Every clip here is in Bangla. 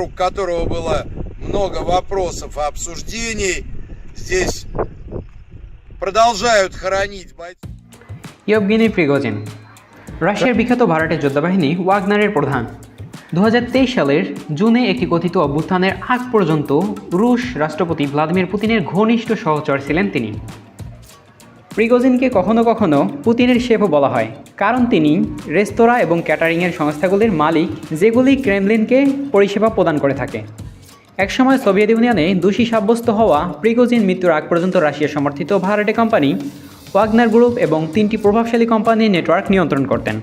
вокруг которого было много вопросов и обсуждений. Здесь продолжают хоронить бойцов. ইয়েভগেনি প্রিগোজিন রাশিয়ার বিখ্যাত ভাড়াটে যোদ্ধাবাহিনী ওয়াগনারের প্রধান। 2023 সালের জুনে একটি কথিত অভ্যুত্থানের আগ পর্যন্ত রুশ রাষ্ট্রপতি ভ্লাদিমির পুতিনের ঘনিষ্ঠ সহচর ছিলেন তিনি। প্রিগোজিনকে কখনো কখনো পুতিনের শেফও বলা হয়, কারণ তিনি রেস্তোরাঁ এবং ক্যাটারিংয়ের সংস্থাগুলির মালিক, যেগুলি ক্রেমলিনকে পরিষেবা প্রদান করে থাকে। একসময় সোভিয়েত ইউনিয়নে দোষী সাব্যস্ত হওয়া প্রিগোজিন মৃত্যুর আগ পর্যন্ত রাশিয়া সমর্থিত ভাড়াটে কোম্পানি ওয়াগনার গ্রুপ এবং 3টি প্রভাবশালী কোম্পানির নেটওয়ার্ক নিয়ন্ত্রণ করতেন।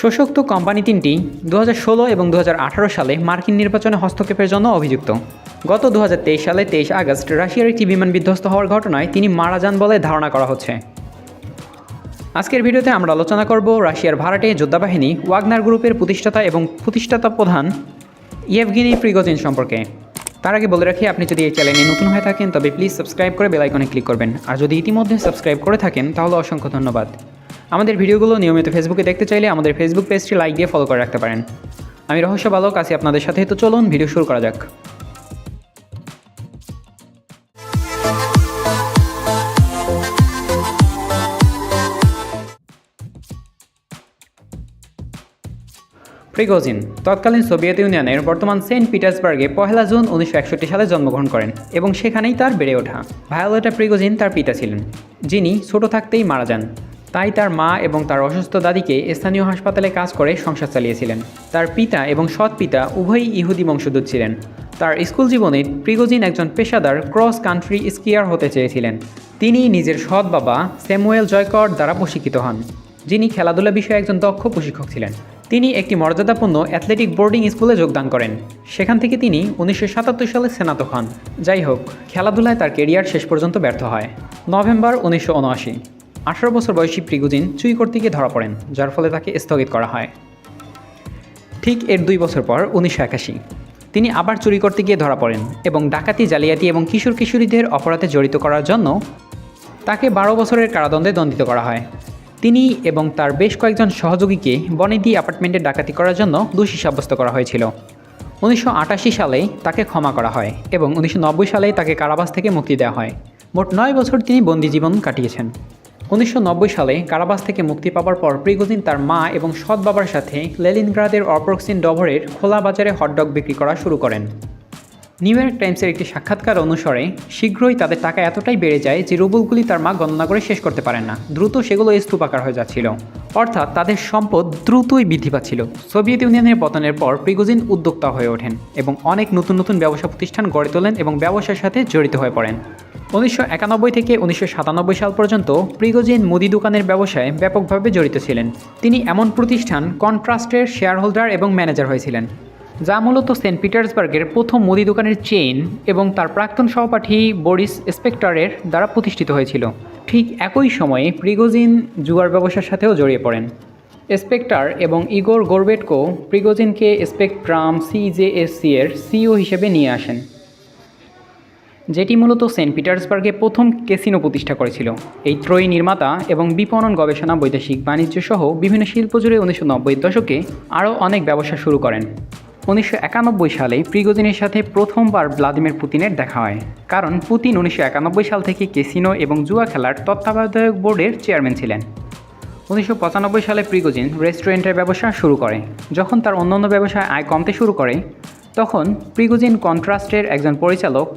শোষক্ত কোম্পানি 3টি 2016 এবং 2018 সালে মার্কিন নির্বাচনে হস্তক্ষেপের জন্য অভিযুক্ত। গত 2023 সালে 23 আগস্ট রাশিয়ার একটি বিমান বিধ্বস্ত হওয়ার ঘটনায় তিনি মারা যান বলে ধারণা করা হচ্ছে। আজকের ভিডিওতে আমরা আলোচনা করব রাশিয়ার ভাড়াটে যোদ্ধাবাহিনী ওয়াগনার গ্রুপের প্রতিষ্ঠাতা এবং প্রতিষ্ঠাতা প্রধান ইয়েভগেনি প্রিগোজিন সম্পর্কে। তার আগে বলে রাখি, আপনি যদি এই চ্যানেলে নতুন হয়ে থাকেন তবে প্লিজ সাবস্ক্রাইব করে বেল আইকনে ক্লিক করবেন, আর যদি ইতিমধ্যে সাবস্ক্রাইব করে থাকেন তাহলে অসংখ্য ধন্যবাদ। আমাদের ভিডিওগুলো নিয়মিত ফেসবুকে দেখতে চাইলে আমাদের ফেসবুক পেজটি লাইক দিয়ে ফলো করে রাখতে পারেন। আমি রহস্য বালক আছি আপনাদের সাথে, তো চলুন ভিডিও শুরু করা যাক। প্রিগোজিন তৎকালীন সোভিয়েত ইউনিয়নের বর্তমান সেন্ট পিটার্সবার্গে 1 জুন 1961 সালে জন্মগ্রহণ করেন এবং সেখানেই তার বেড়ে ওঠা। ভায়োলেটা প্রিগোজিন তার পিতা ছিলেন, যিনি ছোট থাকতেই মারা যান। তাই তার মা এবং তার অসুস্থ দাদিকে স্থানীয় হাসপাতালে কাজ করে সংসার চালিয়েছিলেন। তার পিতা এবং সৎ পিতা উভয়ই ইহুদি বংশোদ্ভূত ছিলেন। তার স্কুল জীবনে প্রিগোজিন একজন পেশাদার ক্রস কান্ট্রি স্কিয়ার হতে চেয়েছিলেন। তিনি নিজের সৎ বাবা স্যামুয়েল জয়কর দ্বারা প্রশিক্ষিত হন, যিনি খেলাধুলা বিষয়ে একজন দক্ষ প্রশিক্ষক ছিলেন। তিনি একটি মর্যাদাপূর্ণ অ্যাথলেটিক বোর্ডিং স্কুলে যোগদান করেন। সেখান থেকে তিনি 1977 সালে স্নাতক হন। যাই হোক, খেলাধুলায় তার কেরিয়ার শেষ পর্যন্ত ব্যর্থ হয়। নভেম্বর 1979, 18 বছর বয়সী প্রিগোজিন চুরি করতে গিয়ে ধরা পড়েন, যার ফলে তাকে স্থগিত করা হয়। ঠিক এর 2 বছর পর 1981 তিনি আবার চুরি করতে গিয়ে ধরা পড়েন এবং ডাকাতি, জালিয়াতি এবং কিশোর কিশোরীদের অপরাধে জড়িত করার জন্য তাকে 12 বছরের কারাদণ্ডে দণ্ডিত করা হয়। তিনি এবং তার বেশ কয়েকজন সহযোগীকে বনেদি অ্যাপার্টমেন্টে ডাকাতি করার জন্য দোষী সাব্যস্ত করা হয়েছিল। 1988 সালেই তাকে ক্ষমা করা হয় এবং 1990 সালেই তাকে কারাবাস থেকে মুক্তি দেওয়া হয়। মোট 9 বছর তিনি বন্দি জীবন কাটিয়েছেন। 1990 সালে কারাবাস থেকে মুক্তি পাওয়ার পর প্রিগোজিন তার মা এবং সৎ বাবার সাথে লেনিনগ্রাদের অপ্রক্সিন ডভরের খোলা বাজারে হটডগ বিক্রি করা শুরু করেন। নিউ ইয়র্ক টাইমসের একটি সাক্ষাৎকার অনুসারে শীঘ্রই তাদের টাকা এতটাই বেড়ে যায় যে রুবলগুলি তার মা গণনা করে শেষ করতে পারেন না। দ্রুত সেগুলো স্তূপাকার হয়ে যাচ্ছিল, অর্থাৎ তাদের সম্পদ দ্রুতই বৃদ্ধি পাচ্ছিল। সোভিয়েত ইউনিয়নের পতনের পর প্রিগোজিন উদ্যোক্তা হয়ে ওঠেন এবং অনেক নতুন নতুন ব্যবসা প্রতিষ্ঠান গড়ে তোলেন এবং ব্যবসার সাথে জড়িত হয়ে পড়েন। 1991 থেকে 1997 সাল পর্যন্ত প্রিগোজিন মুদি দোকানের ব্যবসায় ব্যাপকভাবে জড়িত ছিলেন। তিনি এমন প্রতিষ্ঠান কন্ট্রাস্টের শেয়ার হোল্ডার এবং ম্যানেজার হয়েছিলেন, যা মূলত সেন্ট পিটার্সবার্গের প্রথম মুদি দোকানের চেইন এবং তার প্রাক্তন সহপাঠী বরিস স্পেক্টরের দ্বারা প্রতিষ্ঠিত হয়েছিল। ঠিক একই সময়ে প্রিগোজিন জুয়ার ব্যবসার সাথেও জড়িয়ে পড়েন। স্পেক্টর এবং ইগোর গোরবেটকো প্রিগোজিনকে স্পেকট্রাম সিজেএসসি এর সিইও হিসেবে নিয়ে আসেন, যেটি মূলত সেন্ট পিটার্সবার্গে প্রথম ক্যাসিনো প্রতিষ্ঠা করেছিল। এই ত্রয়ী নির্মাতা এবং বিপণন, গবেষণা, বৈদেশিক বাণিজ্য সহ বিভিন্ন শিল্প জুড়ে 1990 দশকে আরও অনেক ব্যবসা শুরু করেন। 1991 সালে প্রিগোজিনের সাথে প্রথমবার ভ্লাদিমির পুতিনের দেখা হয়, কারণ পুতিন 1991 সাল থেকে ক্যাসিনো এবং জুয়া খেলার তত্ত্বাবধায়ক বোর্ডের চেয়ারম্যান ছিলেন। 1995 সালে প্রিগোজিন রেস্টুরেন্টের ব্যবসা শুরু করে। যখন তার অন্যান্য ব্যবসায় আয় কমতে শুরু করে, তখন প্রিগোজিন কন্ট্রাস্টের একজন পরিচালক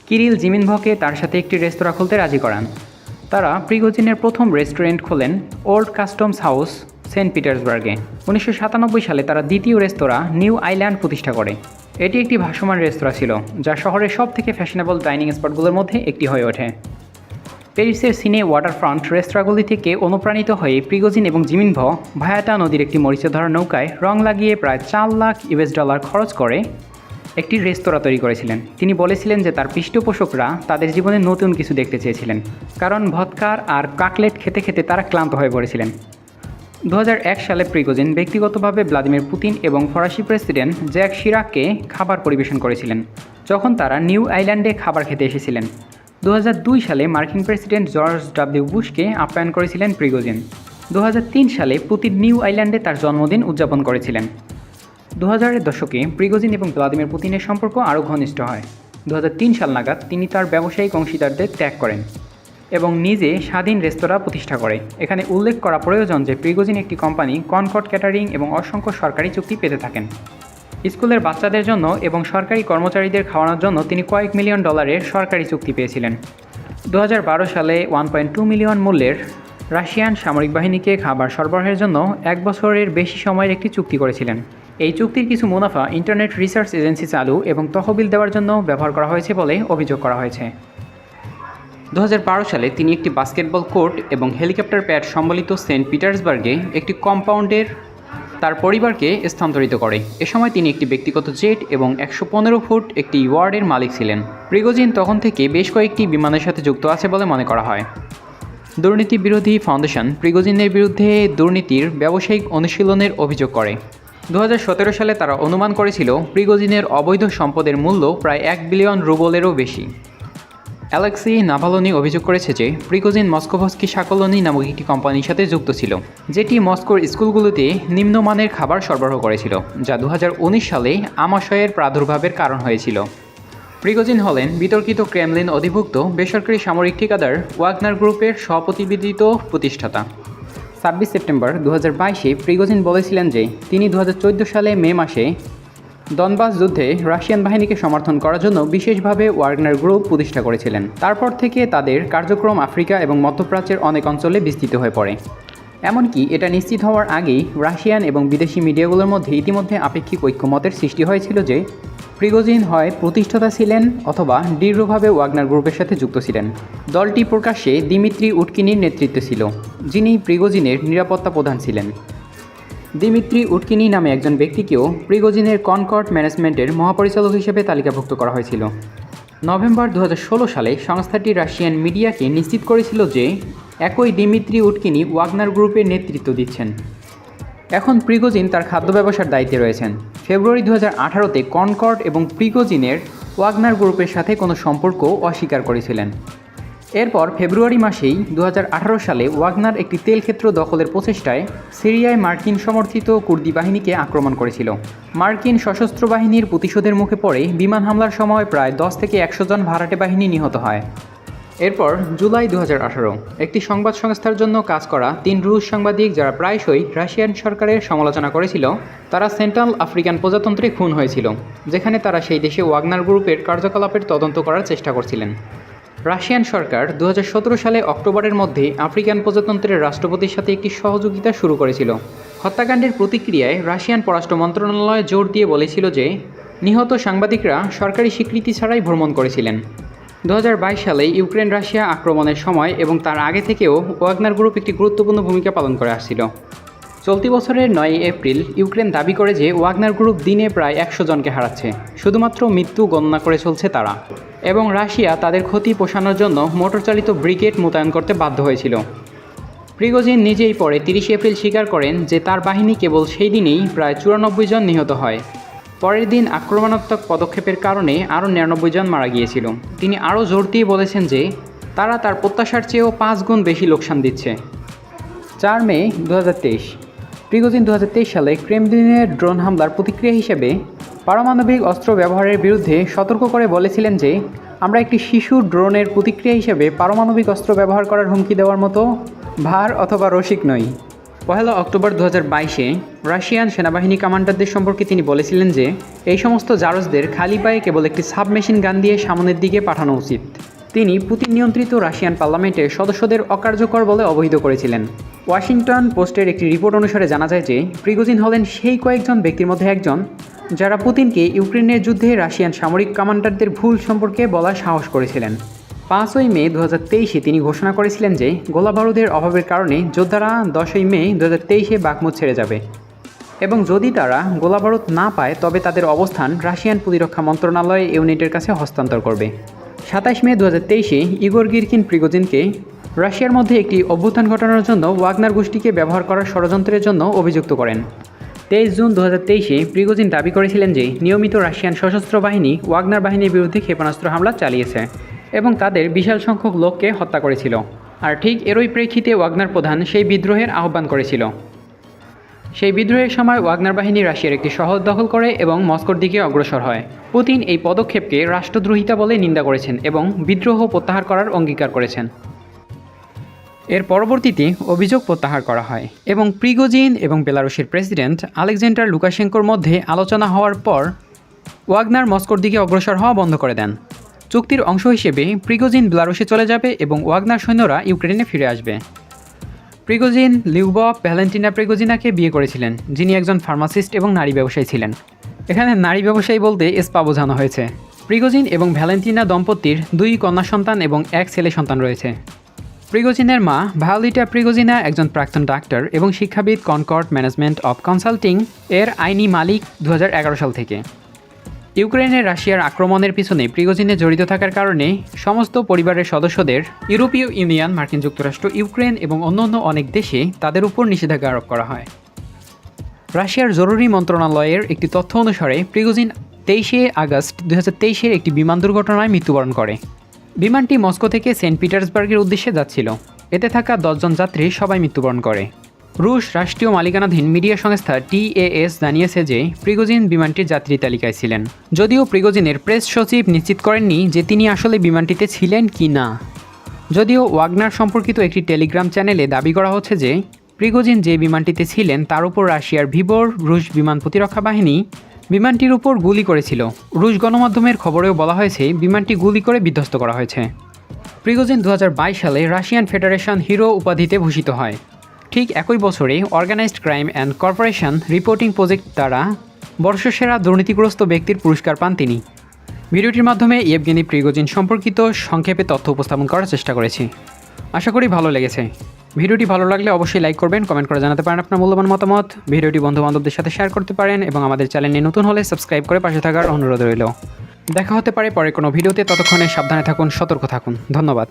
কিরিল জিমিনভকে তার সাথে একটি রেস্তোরাঁ খুলতে রাজি করান। তারা প্রিগোজিনের প্রথম রেস্টুরেন্ট খোলেন ওল্ড কাস্টমস হাউস, সেন্ট পিটার্সবার্গে। 1997 সালে তারা দ্বিতীয় রেস্তোরাঁ নিউ আইল্যান্ড প্রতিষ্ঠা করে। এটি একটি ভাসমান রেস্তোরাঁ ছিল, যা শহরের সব থেকে ফ্যাশনেবল ডাইনিং স্পটগুলোর মধ্যে একটি হয়ে ওঠে। প্যারিসের সিনে ওয়াটারফ্রন্ট রেস্তোরাঁগুলি থেকে অনুপ্রাণিত হয়ে প্রিগোজিন এবং জিমিনভ ভায়াটা নদীর একটি মরিচে ধরা নৌকায় রং লাগিয়ে প্রায় $4 লাখ খরচ করে একটি রেস্তোরাঁ তৈরি করেছিলেন। তিনি বলেছিলেন যে তার পৃষ্ঠপোষকরা তাদের জীবনে নতুন কিছু দেখতে চেয়েছিলেন, কারণ ভদকার আর কাকলেট খেতে খেতে তারা ক্লান্ত হয়ে পড়েছিলেন। 2001 সালে প্রিগোজিন ব্যক্তিগতভাবে ভ্লাদিমির পুতিন এবং ফরাসি প্রেসিডেন্ট জ্যাক শিরাককে খাবার পরিবেশন করেছিলেন, যখন তারা নিউ আইল্যান্ডে খাবার খেতে এসেছিলেন। 2002 সালে মার্কিন প্রেসিডেন্ট জর্জ ডব্লিউ বুশকে আপ্যায়ন করেছিলেন প্রিগোজিন। 2003 সালে পুতিন নিউ আইল্যান্ডে তার জন্মদিন উদযাপন করেছিলেন। 2000-এর দশকে প্রিগোজিন এবং ভ্লাদিমির পুতিনের সম্পর্ক আরও ঘনিষ্ঠ হয়। 2003 সাল নাগাদ তিনি তার ব্যবসায়িক অংশীদারদের ত্যাগ করেন এবং নিজে স্বাধীন রেস্তোরাঁ প্রতিষ্ঠা করে। এখানে উল্লেখ করা প্রয়োজন যে প্রিগোজিন একটি কোম্পানি কনকর্ড ক্যাটারিং এবং অসংখ্য সরকারি চুক্তি পেতে থাকেন। স্কুলের বাচ্চাদের জন্য এবং সরকারি কর্মচারীদের খাওয়ানোর জন্য তিনি কয়েক মিলিয়ন ডলারের সরকারি চুক্তি পেয়েছিলেন। 2012 সালে 1.2 মিলিয়ন মূল্যের রাশিয়ান সামরিক বাহিনীকে খাবার সরবরাহের জন্য 1 বছরের বেশি সময়ের একটি চুক্তি করেছিলেন। এই চুক্তির কিছু মুনাফা ইন্টারনেট রিসার্চ এজেন্সি চালু এবং তহবিল দেওয়ার জন্য ব্যবহার করা হয়েছে বলে অভিযোগ করা হয়েছে। 2012 সালে তিনি একটি বাস্কেটবল কোর্ট এবং হেলিকপ্টার প্যাড সম্বলিত সেন্ট পিটার্সবার্গে একটি কম্পাউন্ডের তার পরিবারকে স্থানান্তরিত করে। এ সময় তিনি একটি ব্যক্তিগত জেট এবং 115 ফুট একটি ওয়ার্ডের মালিক ছিলেন। প্রিগোজিন তখন থেকে বেশ কয়েকটি বিমানের সাথে যুক্ত আছে বলে মনে করা হয়। দুর্নীতি বিরোধী ফাউন্ডেশন প্রিগোজিনের বিরুদ্ধে দুর্নীতির ব্যবসায়িক অনুশীলনের অভিযোগ করে। 2017 সালে তারা অনুমান করেছিল প্রিগোজিনের অবৈধ সম্পদের মূল্য প্রায় 1 বিলিয়ন রুবলেরও বেশি। অ্যালেক্সি নাভালনি অভিযোগ করেছে যে প্রিগোজিন মস্কোভস্কি সাকলনি নামক একটি কোম্পানির সাথে যুক্ত ছিল, যেটি মস্কোর স্কুলগুলোতে নিম্নমানের খাবার সরবরাহ করেছিল, যা 2019 সালে আমাশয়ের প্রাদুর্ভাবের কারণ হয়েছিল। প্রিগোজিন হলেন বিতর্কিত ক্রেমলিন অধিভুক্ত বেসরকারি সামরিক ঠিকাদার ওয়াগনার গ্রুপের স্বপ্রতিবেদিত প্রতিষ্ঠাতা। 26 সেপ্টেম্বর 2022-এ প্রিগোজিন বলেছিলেন যে তিনি 2014 সালে মে মাসে দনবাস যুদ্ধে রাশিয়ান বাহিনীকে সমর্থন করার জন্য বিশেষভাবে ওয়াগনার গ্রুপ প্রতিষ্ঠা করেছিলেন। তারপর থেকে তাদের কার্যক্রম আফ্রিকা এবং মধ্যপ্রাচ্যের অনেক অঞ্চলে বিস্তৃত হয়ে পড়ে। এমনকি এটা নিশ্চিত হওয়ার আগেই রাশিয়ান এবং বিদেশি মিডিয়াগুলোর মধ্যে ইতিমধ্যে আপেক্ষিক ঐক্যমতের সৃষ্টি হয়েছিল যে প্রিগোজিন হয় প্রতিষ্ঠাতা ছিলেন অথবা দৃঢ়ভাবে ওয়াগনার গ্রুপের সাথে যুক্ত ছিলেন। দলটি প্রকাশ্যে দিমিত্রি উটকিনির নেতৃত্বে ছিল, যিনি প্রিগোজিনের নিরাপত্তা প্রধান ছিলেন। দিমিত্রি উটকিনি নামে একজন ব্যক্তিকেও প্রিগোজিনের কনকর্ড ম্যানেজমেন্টের মহাপরিচালক হিসেবে তালিকাভুক্ত করা হয়েছিল। নভেম্বর 2016 সালে সংস্থাটি রাশিয়ান মিডিয়াকে নিশ্চিত করেছিল যে একই দিমিত্রি উটকিনি ওয়াগনার গ্রুপের নেতৃত্ব দিচ্ছেন। এখন প্রিগোজিন তার খাদ্য ব্যবসার দায়িত্বে রয়েছেন। ফেব্রুয়ারি 2018-তে কনকর্ড এবং প্রিগোজিনের ওয়াগনার গ্রুপের সাথে কোনো সম্পর্ক অস্বীকার করেছিলেন। এরপর ফেব্রুয়ারি মাসেই 2018 সালে ওয়াগনার একটি তেলক্ষেত্র দখলের প্রচেষ্টায় সিরিয়ায় মার্কিন সমর্থিত কুর্দি বাহিনীকে আক্রমণ করেছিল। মার্কিন সশস্ত্র বাহিনীর প্রতিশোধের মুখে পড়ে বিমান হামলার সময় প্রায় 10 থেকে 100 জন ভাড়াটে বাহিনী নিহত হয়। এরপর জুলাই 2018 একটি সংবাদ সংস্থার জন্য কাজ করা 3 রুশ সাংবাদিক, যারা প্রায়শই রাশিয়ান সরকারের সমালোচনা করেছিল, তারা সেন্ট্রাল আফ্রিকান প্রজাতন্ত্রে খুন হয়েছিল, যেখানে তারা সেই দেশে ওয়াগনার গ্রুপের কার্যকলাপের তদন্ত করার চেষ্টা করছিলেন। রাশিয়ান সরকার 2017 সালে অক্টোবরের মধ্যে আফ্রিকান প্রজাতন্ত্রের রাষ্ট্রপতির সাথে একটি সহযোগিতা শুরু করেছিল। হত্যাকাণ্ডের প্রতিক্রিয়ায় রাশিয়ান পররাষ্ট্র মন্ত্রণালয় জোর দিয়ে বলেছিল যে নিহত সাংবাদিকরা সরকারি স্বীকৃতি ছাড়াই ভ্রমণ করেছিলেন। 2022 সালে ইউক্রেন রাশিয়া আক্রমণের সময় এবং তার আগে থেকেও ওয়াগনার গ্রুপ একটি গুরুত্বপূর্ণ ভূমিকা পালন করে আসছিল। চলতি বছরের 9 এপ্রিল ইউক্রেন দাবি করে যে ওয়াগনার গ্রুপ দিনে প্রায় 100 জনকে হারাচ্ছে, শুধুমাত্র মৃত্যু গণনা করে চলছে তারা, এবং রাশিয়া তাদের ক্ষতি পোষানোর জন্য মোটরচালিত ব্রিগেড মোতায়েন করতে বাধ্য হয়েছিল। প্রিগোজিন নিজেই পরে 30 এপ্রিল স্বীকার করেন যে তার বাহিনী কেবল সেই দিনেই প্রায় 94 জন নিহত হয়। পরের দিন আক্রমণাত্মক পদক্ষেপের কারণে আরও 99 জন মারা গিয়েছিল। তিনি আরও জোর দিয়ে বলেছেন যে তারা তার প্রত্যাশার চেয়েও 5 গুণ বেশি লোকসান দিচ্ছে। 4 মে 2023 প্রিগোজিন 2023 সালে ক্রেমলিনের ড্রোন হামলার প্রতিক্রিয়া হিসেবে পারমাণবিক অস্ত্র ব্যবহারের বিরুদ্ধে সতর্ক করে বলেছিলেন যে আমরা একটি শিশু ড্রোনের প্রতিক্রিয়া হিসেবে পারমাণবিক অস্ত্র ব্যবহার করার হুমকি দেওয়ার মতো ভার অথবা রসিক নই। 1 অক্টোবর 2022-এ রাশিয়ান সেনাবাহিনী কমান্ডারদের সম্পর্কে তিনি বলেছিলেন যে এই সমস্ত জারজদের খালি পায়ে কেবল একটি সাবমেশিন গান দিয়ে সামনের দিকে পাঠানো উচিত। তিনি পুতিন নিয়ন্ত্রিত রাশিয়ান পার্লামেন্টের সদস্যদের অকার্যকর বলে অবহিত করেছিলেন। ওয়াশিংটন পোস্টের একটি রিপোর্ট অনুসারে জানা যায় যে প্রিগোজিন হলেন সেই কয়েকজন ব্যক্তির মধ্যে একজন যারা পুতিনকে ইউক্রেনের যুদ্ধে রাশিয়ান সামরিক কমান্ডারদের ভুল সম্পর্কে বলার সাহস করেছিলেন। 5 মে 2023-এ তিনি ঘোষণা করেছিলেন যে গোলাবারুদের অভাবের কারণে যোদ্ধারা 10 মে 2023-এ বাখমুদ ছেড়ে যাবে এবং যদি তারা গোলাবারুদ না পায় তবে তাদের অবস্থান রাশিয়ান প্রতিরক্ষা মন্ত্রণালয় ইউনিটের কাছে হস্তান্তর করবে। 27 মে 2023-এ ইগোর গিরকিন প্রিগোজিনকে রাশিয়ার মধ্যে একটি অভ্যুত্থান ঘটানোর জন্য ওয়াগনার গোষ্ঠীকে ব্যবহার করার ষড়যন্ত্রের জন্য অভিযুক্ত করেন। 23 জুন 2023-এ প্রিগোজিন দাবি করেছিলেন যে নিয়মিত রাশিয়ান সশস্ত্র বাহিনী ওয়াগনার বাহিনীর বিরুদ্ধে ক্ষেপণাস্ত্র হামলা চালিয়েছে এবং তাদের বিশাল সংখ্যক লোককে হত্যা করেছিল, আর ঠিক এরই প্রেক্ষিতে ওয়াগনার প্রধান সেই বিদ্রোহের আহ্বান করেছিল। সেই বিদ্রোহের সময় ওয়াগনার বাহিনী রাশিয়ার একটি শহর দখল করে এবং মস্কোর দিকে অগ্রসর হয়। পুতিন এই পদক্ষেপকে রাষ্ট্রদ্রোহিতা বলে নিন্দা করেছেন এবং বিদ্রোহ প্রত্যাহার করার অঙ্গীকার করেছেন। এর পরবর্তীতে অভিযোগ প্রত্যাহার করা হয় এবং প্রিগোজিন এবং বেলারুশের প্রেসিডেন্ট আলেকজান্ডার লুকাশেঙ্কোর মধ্যে আলোচনা হওয়ার পর ওয়াগনার মস্কোর দিকে অগ্রসর হওয়া বন্ধ করে দেন। চুক্তির অংশ হিসেবে প্রিগোজিন বেলারুশে চলে যাবে এবং ওয়াগনার সৈন্যরা ইউক্রেনে ফিরে আসবে। প্রিগোজিন লিউবভ ভ্যালেন্টিনা প্রিগোজিনাকে বিয়ে করেছিলেন, যিনি একজন ফার্মাসিস্ট এবং নারী ব্যবসায়ী ছিলেন। এখানে নারী ব্যবসায়ী বলতে স্পা বোঝানো হয়েছে। প্রিগোজিন এবং ভ্যালেন্টিনা দম্পতির 2 কন্যা সন্তান এবং 1 ছেলে সন্তান রয়েছে। প্রিগোজিনের মা ভায়োলিটা প্রিগোজিনা একজন প্রাক্তন ডাক্তার এবং শিক্ষাবিদ কনকর্ড ম্যানেজমেন্ট অফ কনসাল্টিং এর আইনি মালিক 2011 সাল থেকে। ইউক্রেনের রাশিয়ার আক্রমণের পিছনে প্রিগোজিনে জড়িত থাকার কারণে সমস্ত পরিবারের সদস্যদের ইউরোপীয় ইউনিয়ন, মার্কিন যুক্তরাষ্ট্র, ইউক্রেন এবং অন্যান্য অনেক দেশে তাদের উপর নিষেধাজ্ঞা আরোপ করা হয়। রাশিয়ার জরুরি মন্ত্রণালয়ের একটি তথ্য অনুসারে প্রিগোজিন 23 আগস্ট 2023 একটি বিমান দুর্ঘটনায় মৃত্যুবরণ করে। বিমানটি মস্কো থেকে সেন্ট পিটার্সবার্গের উদ্দেশ্যে যাচ্ছিল। এতে থাকা 10 জন যাত্রী সবাই মৃত্যুবরণ করে। রুশ রাষ্ট্রীয় মালিকানাধীন মিডিয়া সংস্থা TAS জানিয়েছে যে প্রিগোজিন বিমানটির যাত্রী তালিকায় ছিলেন, যদিও প্রিগোজিনের প্রেস সচিব নিশ্চিত করেননি যে তিনি আসলে বিমানটিতে ছিলেন কি না। যদিও ওয়াগনার সম্পর্কিত একটি টেলিগ্রাম চ্যানেলে দাবি করা হচ্ছে যে প্রিগোজিন যে বিমানটিতে ছিলেন তার উপর রাশিয়ার ভিবর রুশ বিমান প্রতিরক্ষা বাহিনী বিমানটির উপর গুলি করেছিল। রুশ গণমাধ্যমের খবরেও বলা হয়েছে বিমানটি গুলি করে বিধ্বস্ত করা হয়েছে। প্রিগোজিন 2022 সালে রাশিয়ান ফেডারেশন হিরো উপাধিতে ভূষিত হয়। ঠিক একই বছরে organised crime and corporation reporting project দ্বারা বর্ষসেরা দুর্নীতিগ্রস্ত ব্যক্তির পুরস্কার পান তিনি। ভিডিওটির মাধ্যমে ইয়েভগেনি প্রিগোজিন সম্পর্কিত সংক্ষেপে তথ্য উপস্থাপন করার চেষ্টা করেছি। আশা করি ভালো লেগেছে। ভিডিওটি ভালো লাগলে অবশ্যই লাইক করবেন, কমেন্ট করে জানাতে পারেন আপনার মূল্যবান মতামত। ভিডিওটি বন্ধুবান্ধবদের সাথে শেয়ার করতে পারেন এবং আমাদের চ্যানেলে নতুন হলে সাবস্ক্রাইব করে পাশে থাকার অনুরোধ রইল। দেখা হতে পারে পরে কোনো ভিডিওতে, ততক্ষণে সাবধানে থাকুন, সতর্ক থাকুন। ধন্যবাদ।